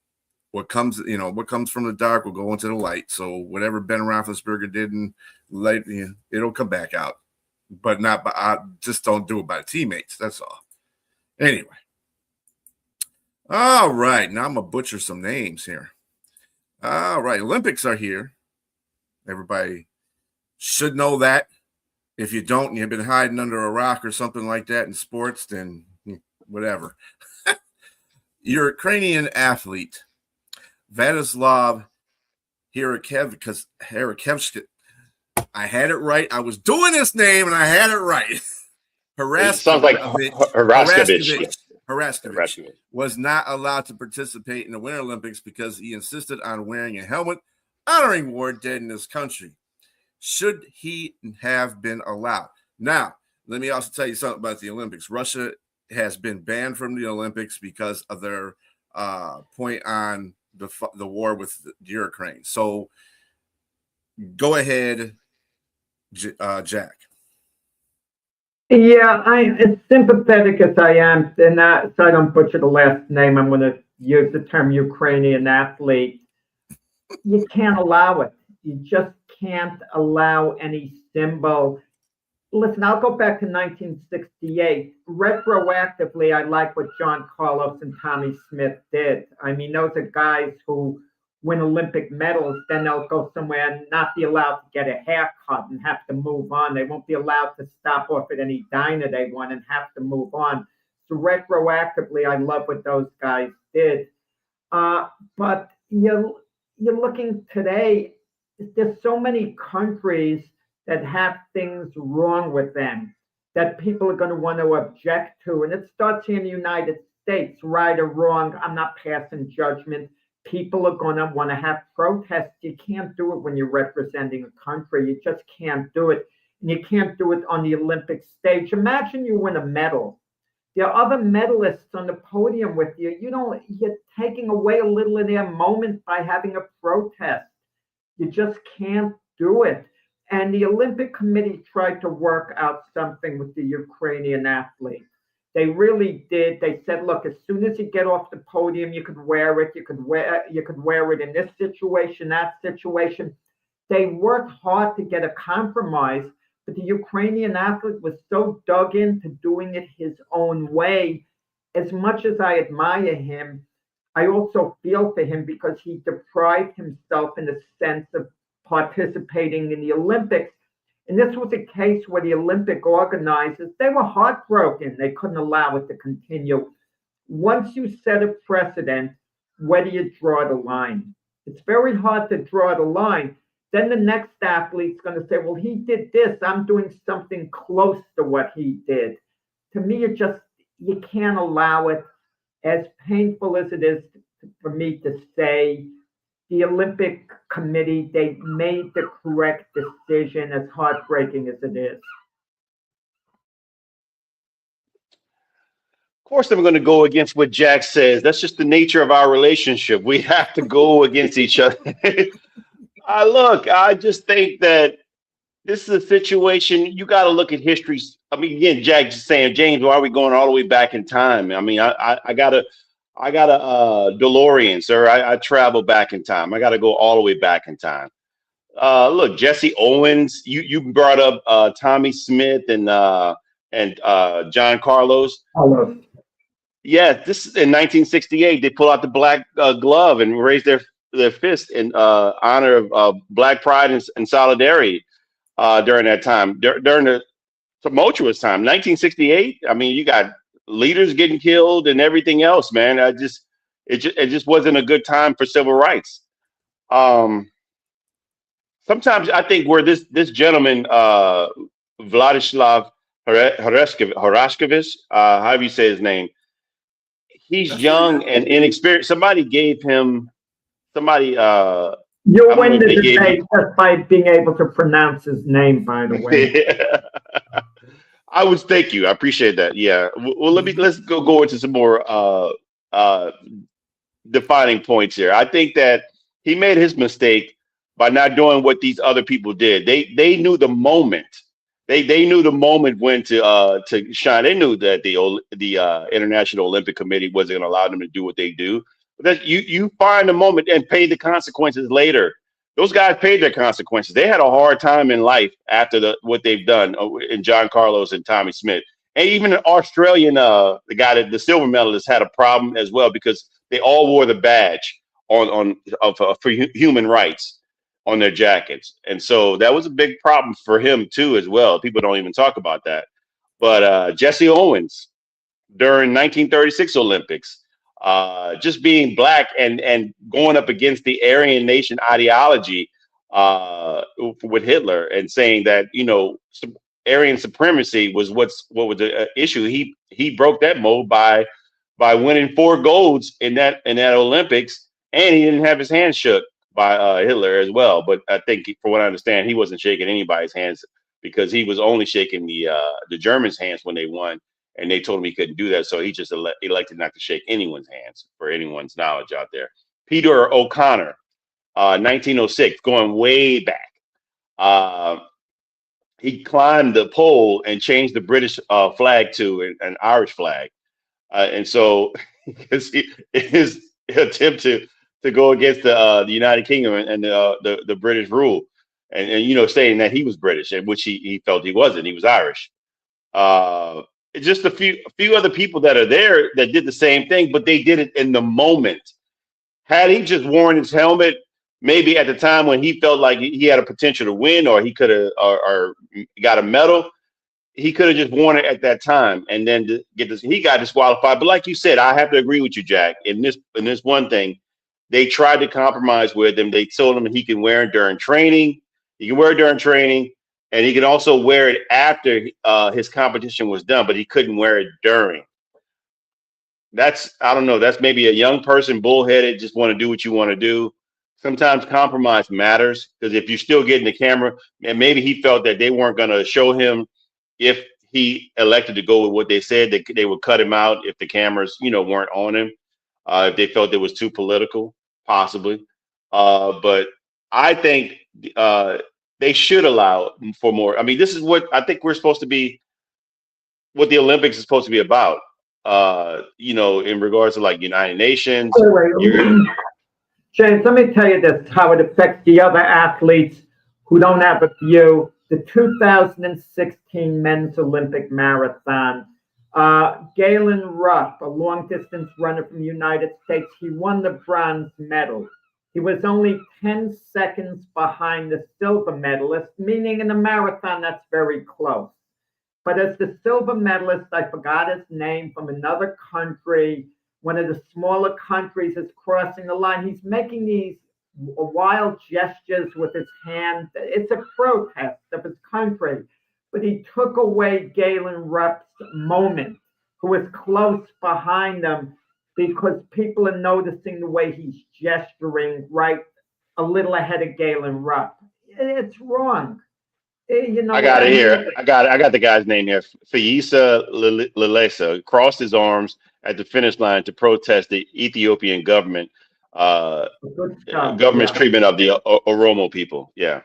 Speaker 1: what comes from the dark will go into the light. So whatever Ben Roethlisberger did in light, it'll come back out, but not by, just don't do it by the teammates. That's all. Anyway. All right. Now I'm going to butcher some names here. All right. Olympics are here. Everybody should know that. If you don't and you've been hiding under a rock or something like that in sports, then whatever. Ukrainian athlete Vladislav Herakevsky. I had it right. I was doing this name and I had it right.
Speaker 2: It sounds like
Speaker 1: Haraskevich was not allowed to participate in the Winter Olympics because he insisted on wearing a helmet honoring war dead in his country. Should he have been allowed? Now, let me also tell you something about the Olympics. Russia has been banned from the Olympics because of their point on the war with the Ukraine. So go ahead, Jack.
Speaker 3: Yeah, as sympathetic as I am, and so I don't butcher the last name, I'm going to use the term Ukrainian athlete. You can't allow it. You just can't allow any symbol. Listen, I'll go back to 1968. Retroactively, I like what John Carlos and Tommy Smith did. I mean, those are guys who win Olympic medals, then they'll go somewhere and not be allowed to get a haircut and have to move on. They won't be allowed to stop off at any diner they want and have to move on. So retroactively, I love what those guys did. But you're looking today, there's so many countries that have things wrong with them that people are going to want to object to. And it starts here in the United States, right or wrong. I'm not passing judgment. People are going to want to have protests. You can't do it when you're representing a country. You just can't do it. And you can't do it on the Olympic stage. Imagine you win a medal. There are other medalists on the podium with you. You're taking away a little of their moment by having a protest. You just can't do it. And the Olympic Committee tried to work out something with the Ukrainian athletes. They really did. They said, look, as soon as you get off the podium, you could wear it. You could wear it in this situation, that situation. They worked hard to get a compromise, but the Ukrainian athlete was so dug into doing it his own way. As much as I admire him, I also feel for him because he deprived himself in a sense of participating in the Olympics. And this was a case where the Olympic organizers, they were heartbroken. They couldn't allow it to continue. Once you set a precedent, where do you draw the line? It's very hard to draw the line. Then the next athlete's going to say, well, he did this. I'm doing something close to what he did. To me, you can't allow it. As painful as it is for me to say, the Olympic Committee, they made the correct decision, as heartbreaking as it is.
Speaker 2: Of course, I'm going to go against what Jack says. That's just the nature of our relationship. We have to go against each other. I just think that this is a situation, you got to look at history. I mean, again, Jack just saying, James, why are we going all the way back in time? I mean, I got a DeLorean, sir. I travel back in time. I got to go all the way back in time. Look, Jesse Owens, you brought up Tommy Smith and John Carlos.
Speaker 3: Hello.
Speaker 2: Yeah, this is in 1968. They pull out the black glove and raise their fist in honor of Black pride and solidarity during that time, during the tumultuous time. 1968. I mean, you got leaders getting killed and everything else, man. it just wasn't a good time for civil rights. Um, Sometimes I think where this gentleman Vladislav Horashkovich, however you say his name, he's
Speaker 1: That's pretty
Speaker 2: young
Speaker 1: good.
Speaker 2: and inexperienced. Somebody gave him somebody.
Speaker 3: You
Speaker 2: I don't know
Speaker 3: win
Speaker 2: if
Speaker 3: the
Speaker 2: they gave him.
Speaker 3: debate just by being able to pronounce his name, by the way.
Speaker 2: I would thank you. I appreciate that. Yeah. Well, let's go into some more uh, defining points here. I think that he made his mistake by not doing what these other people did. They knew the moment. They knew the moment when to shine. They knew that the International Olympic Committee wasn't going to allow them to do what they do. But that you find the moment and pay the consequences later. Those guys paid their consequences. They had a hard time in life after what they've done in John Carlos and Tommy Smith. And even an Australian, the guy that the silver medalist had a problem as well because they all wore the badge for human rights on their jackets, and so that was a big problem for him too as well. People don't even talk about that. But Jesse Owens during 1936 Olympics, just being black and going up against the Aryan Nation ideology with Hitler and saying that Aryan supremacy was what was the issue. He broke that mold by winning 4 golds in that Olympics, and he didn't have his hand shook by Hitler as well. But I think, for what I understand, he wasn't shaking anybody's hands because he was only shaking the Germans' hands when they won, and they told him he couldn't do that. So he just elected not to shake anyone's hands, for anyone's knowledge out there. Peter O'Connor, 1906, going way back. He climbed the pole and changed the British flag to an Irish flag. And so his attempt to go against the United Kingdom and the British rule, and saying that he was British, and which he felt he wasn't. He was Irish. Just a few other people that are there that did the same thing, but they did it in the moment. Had he just worn his helmet, maybe at the time when he felt like he had a potential to win, or he could have or got a medal, he could have just worn it at that time and then get this. He got disqualified. But like you said, I have to agree with you, Jack. In this one thing, they tried to compromise with him. They told him he can wear it during training. He can wear it during training, and he can also wear it after his competition was done. But he couldn't wear it during. I don't know. That's maybe a young person, bullheaded, just want to do what you want to do. Sometimes compromise matters because if you're still getting the camera, and maybe he felt that they weren't going to show him. If he elected to go with what they said, they would cut him out if the cameras, weren't on him. If they felt it was too political, possibly. But I think they should allow for more. I mean, this is what I think we're supposed to be, what the Olympics is supposed to be about. In regards to like United Nations.
Speaker 3: James, let me tell you this, how it affects the other athletes who don't have a view. The 2016 Men's Olympic Marathon, Galen Rupp, a long-distance runner from the United States, he won the bronze medal. He was only 10 seconds behind the silver medalist, meaning in a marathon, that's very close. But as the silver medalist, I forgot his name, from another country, one of the smaller countries, is crossing the line. He's making these wild gestures with his hand. It's a protest of his country. But he took away Galen Rupp's moment, who was close behind him, because people are noticing the way he's gesturing right a little ahead of Galen Rupp. It's wrong.
Speaker 2: I got it here. I got the guy's name here. Feyisa Lilesa crossed his arms at the finish line to protest the Ethiopian government's treatment of the Oromo people. Yeah,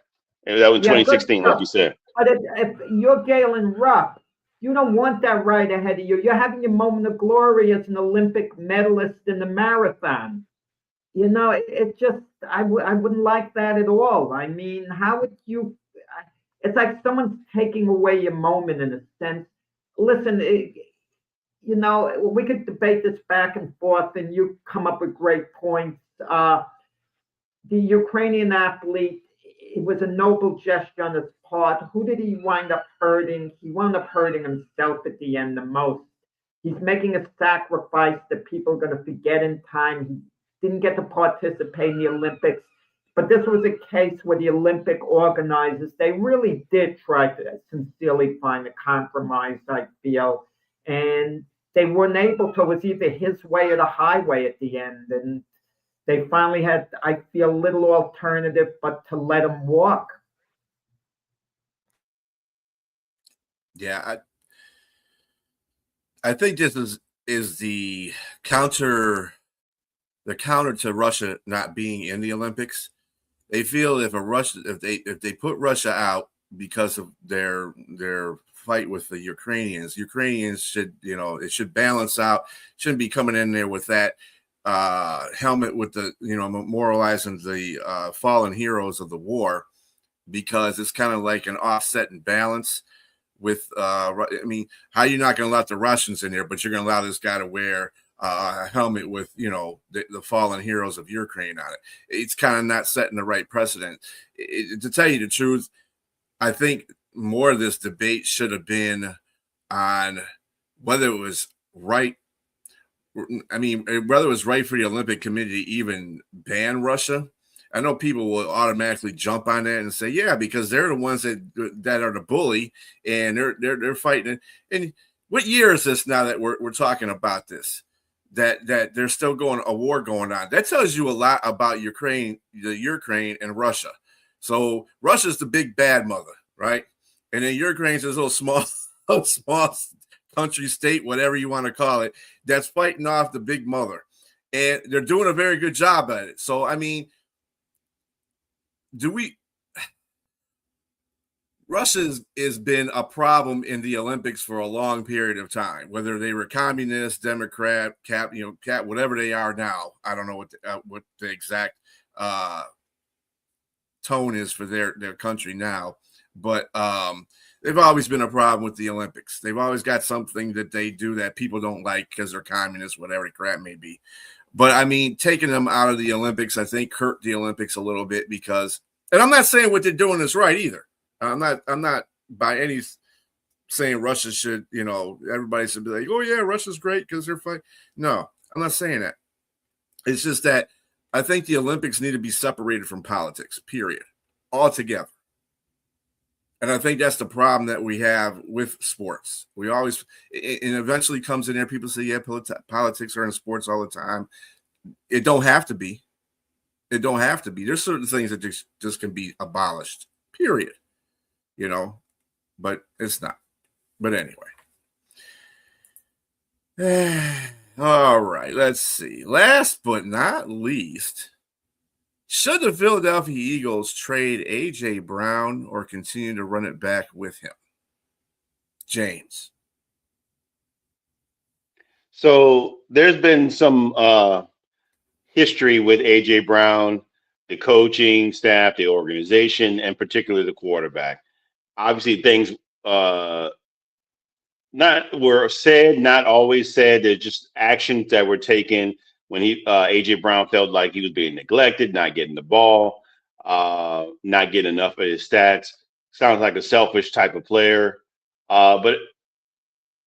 Speaker 2: and that was 2016, like you said.
Speaker 3: But if you're Galen Rupp, you don't want that right ahead of you. You're having your moment of glory as an Olympic medalist in the marathon. It just, I wouldn't like that at all. I mean, how would you? It's like someone's taking away your moment in a sense. Listen, we could debate this back and forth, and you come up with great points. The Ukrainian athlete, it was a noble gesture on his part. Who did he wind up hurting? He wound up hurting himself at the end the most. he's making a sacrifice that people are going to forget in time. He didn't get to participate in the Olympics, but this was a case where the Olympic organizers, they really did try to sincerely find a compromise, I feel, and they weren't able to. It was either his way or the highway at the end, and they finally had, I feel, little alternative but to let him walk.
Speaker 1: Yeah, I think this is the counter to Russia not being in the Olympics. They feel if they put Russia out because of their fight with the Ukrainians should, it should balance out. Shouldn't be coming in there with that helmet with the, memorializing the fallen heroes of the war, because it's kind of like an offset and balance with how are you not going to let the Russians in there, but you're going to allow this guy to wear a helmet with, the fallen heroes of Ukraine on it. It's kind of not setting the right precedent. To tell you the truth, I think more of this debate should have been on whether it was right. Whether it was right for the Olympic Committee to even ban Russia. I know people will automatically jump on that and say, yeah, because they're the ones that are the bully, and they're fighting. And what year is this now that we're talking about this? That there's still a war going on. That tells you a lot about Ukraine and Russia. So Russia's the big bad mother, right? And then Ukraine's this little small country, state, whatever you want to call it, that's fighting off the big mother. And they're doing a very good job at it. So, Russia has been a problem in the Olympics for a long period of time, whether they were communist, Democrat, whatever they are now. I don't know what the exact tone is for their country now, but they've always been a problem with the Olympics. They've always got something that they do that people don't like because they're communists, whatever the crap may be. But taking them out of the Olympics, I think, hurt the Olympics a little bit because, and I'm not saying what they're doing is right either. I'm not by any saying Russia should, everybody should be like, oh yeah, Russia's great because they're fighting. No, I'm not saying that. It's just that I think the Olympics need to be separated from politics, period, altogether. And I think that's the problem that we have with sports. We always, and eventually comes in there, people say, yeah, politics are in sports all the time. It don't have to be. It don't have to be. There's certain things that just can be abolished, period. But it's not. But anyway. All right, let's see. Last but not least, should the Philadelphia Eagles trade A.J. Brown or continue to run it back with him? James.
Speaker 2: So there's been some history with A.J. Brown, the coaching staff, the organization, and particularly the quarterback. Obviously, things not were said, not always said. There's just actions that were taken when A.J. Brown felt like he was being neglected, not getting the ball, not getting enough of his stats. Sounds like a selfish type of player. But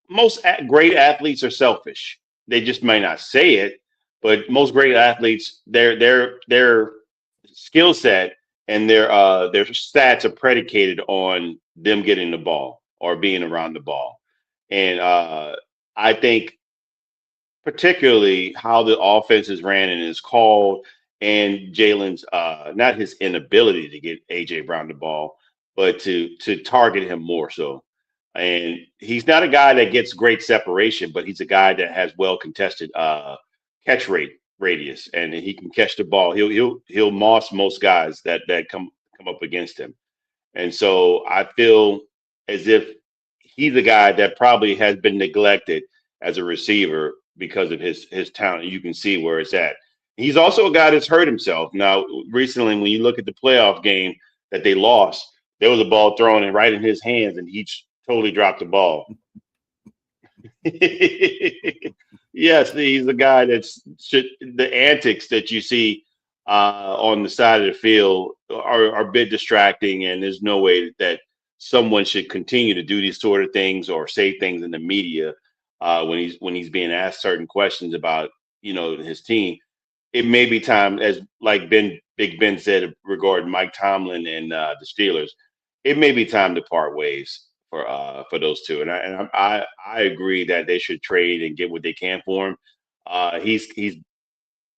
Speaker 2: most great athletes are selfish. They just may not say it, but most great athletes, their skill set and their stats are predicated on them getting the ball or being around the ball. And I think particularly how the offense is ran and is called, and Jalen's not his inability to get A.J. Brown the ball, but to target him more so. And he's not a guy that gets great separation, but he's a guy that has well contested catch radius, and he can catch the ball. He'll moss most guys that come up against him. And so I feel as if he's a guy that probably has been neglected as a receiver because of his talent. You can see where it's at. He's also a guy that's hurt himself. Now, recently, when you look at the playoff game that they lost, there was a ball thrown right in his hands, and he totally dropped the ball. Yes, he's a guy the antics that you see on the side of the field are a bit distracting, and there's no way that someone should continue to do these sort of things or say things in the media when he's being asked certain questions about his team. It may be time, as like Big Ben said regarding Mike Tomlin and the Steelers. It may be time to part ways for those two, and I agree that they should trade and get what they can for him. He's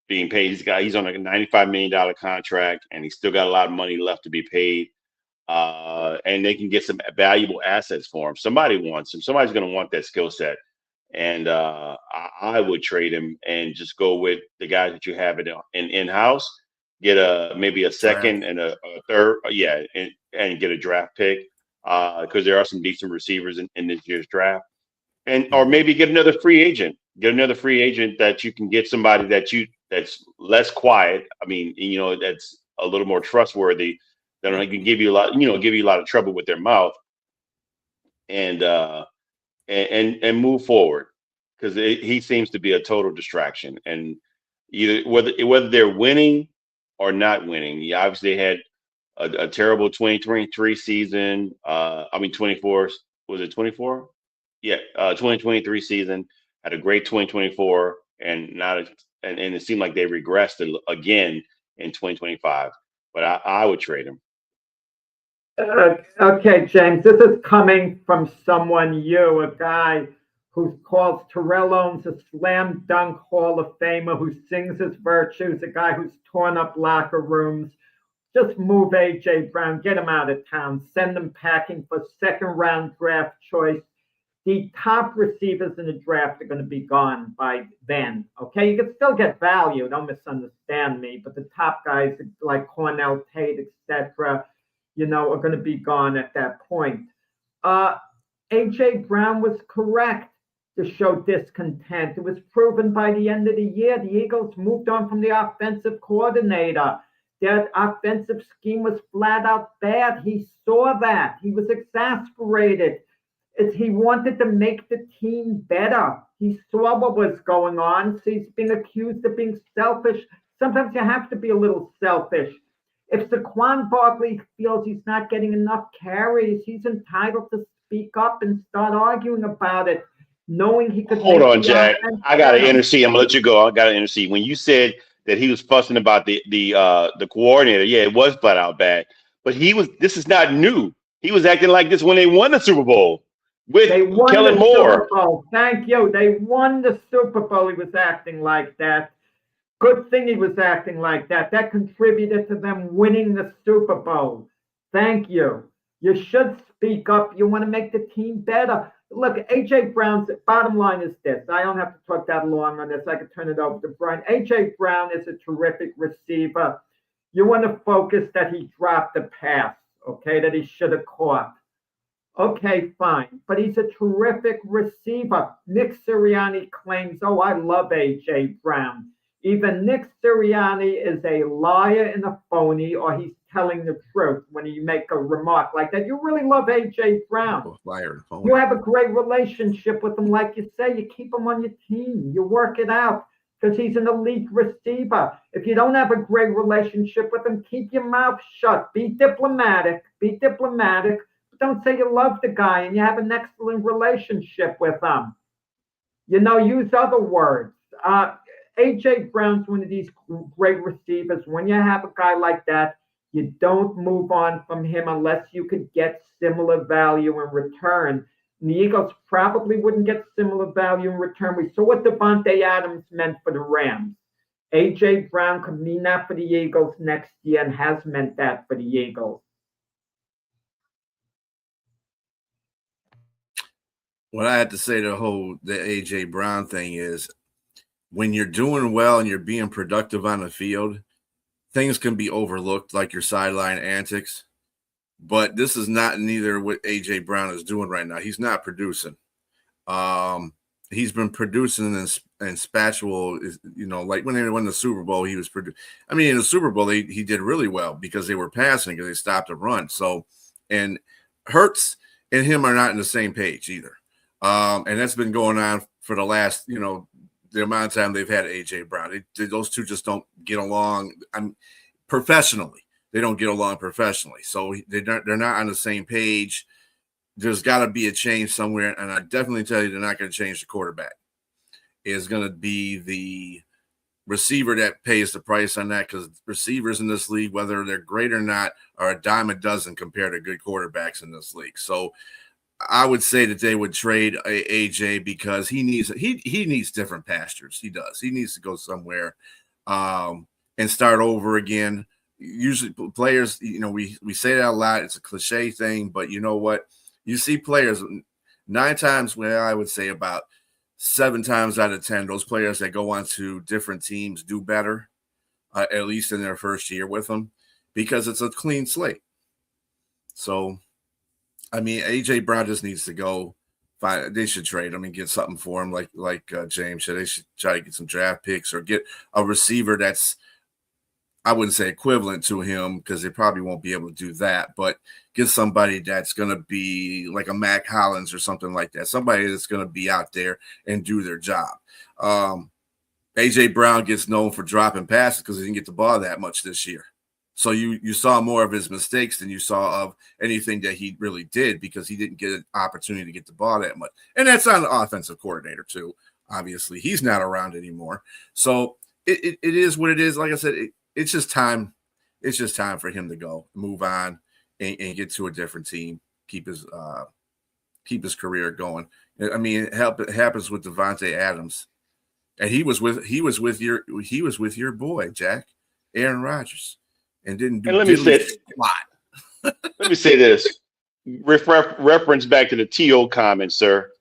Speaker 2: being paid. He's on a $95 million contract, and he's still got a lot of money left to be paid. And they can get some valuable assets for him. Somebody wants him. Somebody's going to want that skill set. And I would trade him and just go with the guys that you have in house. Get maybe a second and a third, and get a draft pick because there are some decent receivers in this year's draft, or maybe get another free agent. Get another free agent that you can get somebody that's less quiet. I mean, that's a little more trustworthy. That can give you a lot of trouble with their mouth, and move forward, because he seems to be a total distraction. And either whether they're winning or not winning, he obviously had a terrible 2023 season. 24, was it 24? Yeah, 2023 season, had a great 2024, and it seemed like they regressed again in 2025. But I would trade him.
Speaker 3: Okay, James, this is coming from a guy who calls Terrell Owens a slam dunk Hall of Famer, who sings his virtues, a guy who's torn up locker rooms. Just move A.J. Brown, get him out of town, send him packing for second-round draft choice. The top receivers in the draft are going to be gone by then, okay? You can still get value, don't misunderstand me, but the top guys like Cornell Tate, etc., are going to be gone at that point. A.J. Brown was correct to show discontent. It was proven by the end of the year. The Eagles moved on from the offensive coordinator. Their offensive scheme was flat out bad. He saw that. He was exasperated. He wanted to make the team better. He saw what was going on. So he's been accused of being selfish. Sometimes you have to be a little selfish. If Saquon Barkley feels he's not getting enough carries, he's entitled to speak up and start arguing about it, knowing he could.
Speaker 2: Hold on, Jack. I got to intercede. I'm going to let you go. I got to intercede. When you said that he was fussing about the coordinator, yeah, it was flat out bad. But this is not new. He was acting like this when they won the Super Bowl with Kellen Moore.
Speaker 3: Thank you. They won the Super Bowl. He was acting like that. Good thing he was acting like that. That contributed to them winning the Super Bowl. Thank you. You should speak up. You want to make the team better. Look, A.J. Brown's bottom line is this. I don't have to talk that long on this. I could turn it over to Brian. A.J. Brown is a terrific receiver. You want to focus that he dropped the pass, okay, that he should have caught. Okay, fine. But he's a terrific receiver. Nick Sirianni claims, I love A.J. Brown. Either Nick Sirianni is a liar and a phony, or he's telling the truth when you make a remark like that. You really love A.J. Brown. You have a great relationship with him, like you say. You keep him on your team. You work it out because he's an elite receiver. If you don't have a great relationship with him, keep your mouth shut. Be diplomatic. But don't say you love the guy and you have an excellent relationship with him. Use other words. A.J. Brown's one of these great receivers. When you have a guy like that, you don't move on from him unless you could get similar value in return. And the Eagles probably wouldn't get similar value in return. We saw what Devontae Adams meant for the Rams. A.J. Brown could mean that for the Eagles next year and has meant that for the Eagles.
Speaker 1: What I had to say to the A.J. Brown thing is, when you're doing well and you're being productive on the field, things can be overlooked, like your sideline antics. But this is neither what A.J. Brown is doing right now. He's not producing. He's been producing in spatula, like when they won the Super Bowl, he was producing. I mean, in the Super Bowl, he did really well because they were passing, because they stopped the run. So, and Hurts and him are not in the same page either. And that's been going on for the last, the amount of time they've had A.J. Brown. Those two just don't get along professionally. They don't get along professionally. So they're not on the same page. there's got to be a change somewhere. And I definitely tell you, they're not going to change the quarterback. It's going to be the receiver that pays the price on that, because receivers in this league, whether they're great or not, are a dime a dozen compared to good quarterbacks in this league. So I would say that they would trade AJ because he needs different pastures. He does. He needs to go somewhere and start over again. Usually players, we say that a lot. It's a cliche thing, but you know what? You see players 9 times, well, I would say about 7 times out of 10, those players that go on to different teams do better, at least in their first year with them, because it's a clean slate. So, I mean, AJ Brown just needs to go. They should trade him and get something for him, like James said. They should try to get some draft picks or get a receiver that's, I wouldn't say equivalent to him, because they probably won't be able to do that, but get somebody that's going to be like a Mac Hollins or something like that, somebody that's going to be out there and do their job. AJ Brown gets known for dropping passes because he didn't get the ball that much this year. So you saw more of his mistakes than you saw of anything that he really did, because he didn't get an opportunity to get the ball that much. And that's on the offensive coordinator too. Obviously, he's not around anymore. So it is what it is. Like I said, it's just time. It's just time for him to go, move on, and get to a different team. Keep his career going. I mean, it happens with Devontae Adams, and he was with your boy Jack, Aaron Rodgers, and didn't do.
Speaker 2: And let me say this. Reference back to the T.O. comment, sir.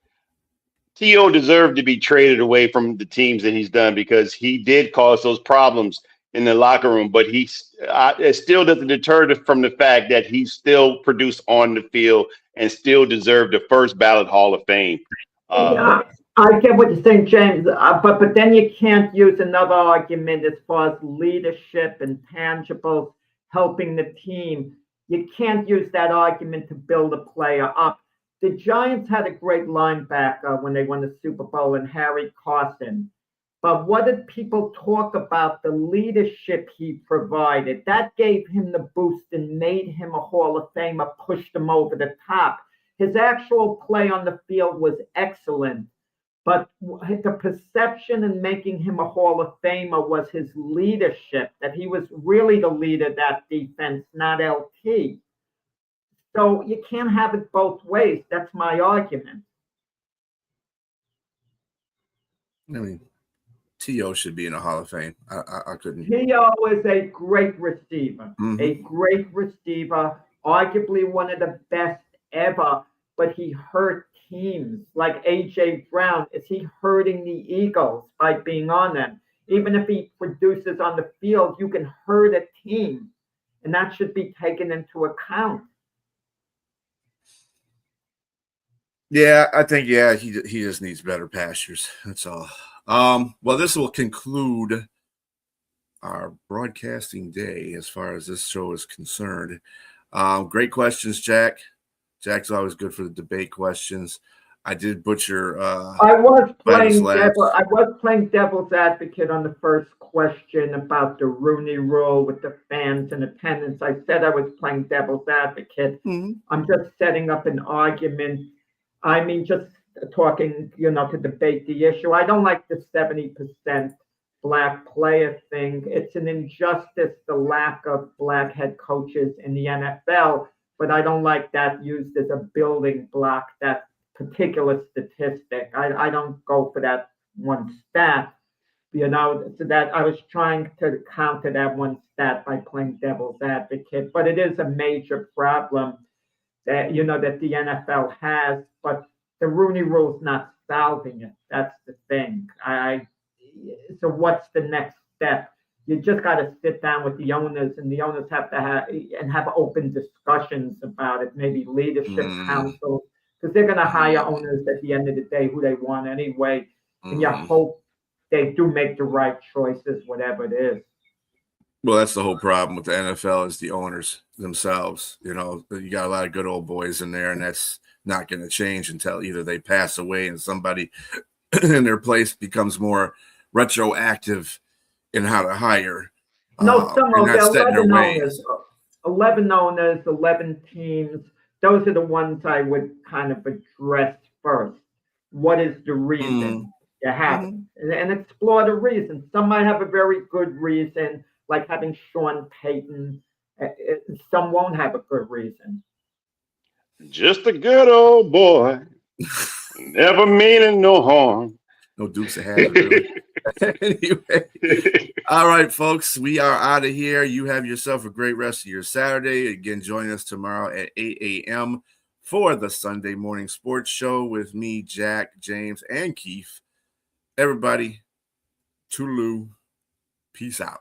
Speaker 2: T.O. deserved to be traded away from the teams that he's done, because he did cause those problems in the locker room, but it still doesn't deter from the fact that he still produced on the field and still deserved the first ballot Hall of Fame.
Speaker 3: Yeah, I get what you're saying, James, but then you can't use another argument as far as leadership and tangibles helping the team. You can't use that argument to build a player up. The Giants had a great linebacker when they won the Super Bowl, and Harry Carson. But what did people talk about? The leadership he provided. That gave him the boost and made him a Hall of Famer, pushed him over the top. His actual play on the field was excellent, but the perception in making him a Hall of Famer was his leadership, that he was really the leader of that defense, not LT. So you can't have it both ways. That's my argument.
Speaker 1: I mean, T.O. should be in a Hall of Fame. I couldn't.
Speaker 3: T.O. is a great receiver,
Speaker 1: Mm-hmm.
Speaker 3: a great receiver, arguably one of the best ever, but he hurt teams like A.J. Brown. Is he hurting the Eagles by being on them? Even if he produces on the field, you can hurt a team, and that should be taken into account.
Speaker 1: Yeah, I think, he just needs better pastures. That's all. Well, this will conclude our broadcasting day as far as this show is concerned. Great questions, Jack. Jack's always good for the debate questions. I did butcher.
Speaker 3: I was playing devil's advocate on the first question about the Rooney Rule with the fans and attendance. I said I was playing devil's advocate.
Speaker 1: Mm-hmm.
Speaker 3: I'm just setting up an argument. I mean, just talking, to debate the issue. I don't like the 70% black player thing. It's an injustice, the lack of black head coaches in the NFL, but I don't like that used as a building block, that particular statistic. I don't go for that one stat, so that I was trying to counter that one stat by playing devil's advocate, but it is a major problem that, that the NFL has, but the Rooney Rule is not solving it. That's the thing. So what's the next step? You just got to sit down with the owners, and the owners have to have open discussions about it, maybe leadership councils, because they're going to hire owners at the end of the day who they want anyway. And you hope they do make the right choices, whatever it is.
Speaker 1: Well, that's the whole problem with the NFL is the owners themselves. You got a lot of good old boys in there, and that's not going to change until either they pass away and somebody in their place becomes more retroactive in how to hire.
Speaker 3: No, some of the 11 owners, 11 teams. those are the ones I would kind of address first. What is the reason you have it? And explore the reason. Some might have a very good reason, like having Sean Payton. Some won't have a good reason.
Speaker 2: Just a good old boy, never meaning no harm.
Speaker 1: No Dukes of Hazzard, really. Anyway, all right, folks, we are out of here. You have yourself a great rest of your Saturday. Again, join us tomorrow at 8 a.m. for the Sunday Morning Sports Show with me, Jack, James, and Keith. Everybody, toodaloo. Peace out.